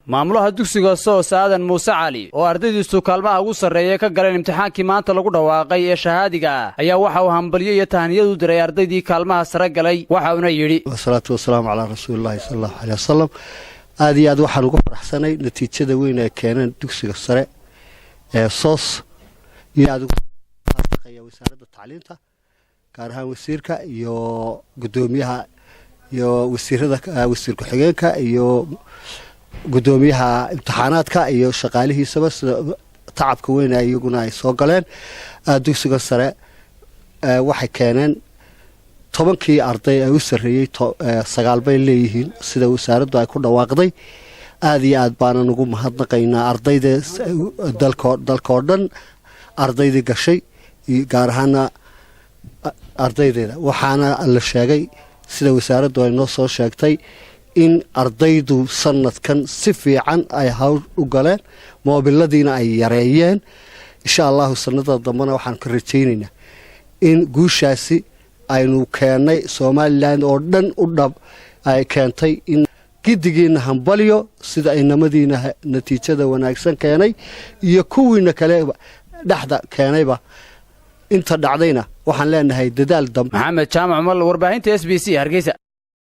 maamulaha dugsiga Soos Aadan Muuse Cali oo ardaydiisu kaalmaha ugu sareeyay ka galeen imtixaankii maanta lagu dhawaaqay ee shahaadiga ayaa waxa uu hambalyo iyo tahniyad u diray ardaydii kaalmaha sare galay waxa uu yiri wasalaatu wasalaamu ala rasuulillaah sallallahu alayhi wasallam aad iyo aad waxaan ugu faraxsanay natiijada weyn ee keeneen dugsiga sare ee Soos iyo aad ugu shaqeeya wasaaradda tacliinta gaar ahaan wasiirka iyo gudoomiyaha iyo wasiir ku-xigeenka iyo gudoomiyaha imtixaanaadka iyo shaqaalihiisaba tacabka weyn ayaguna ay soo galeen dugsiga sare waxay keeneen 10kii arday ay u sareeyay 9 bay leeyihiin sida wasaaraddu ay ku dhawaaqday aad iyo aad baan ugu mahadnaqaynaa ardayda dalka oo dhan ardaydii gashay gaar ahaan ardaydeeda waxaana la sheegay sida wasaaraddu ay noo soo sheegtay in ardaydu sanadkan si fiican ay hawl u galeen moobiladiina ay yareeyeen insha Allah sanadda dambana waxaan ka rajaynaynaa in guushaasi aynu keenay Soomaaliland oo dhan u dhab ay keentay in gidigiina hambaliyo sida ay namadiina natiijada wanaagsan keenay iyo kuwiina kale dhaxda keenayba inta dhacdayna waxaan leenahay dadaal dambe Maxamed Jaamac Umar warbaahinta SBC Hargeysa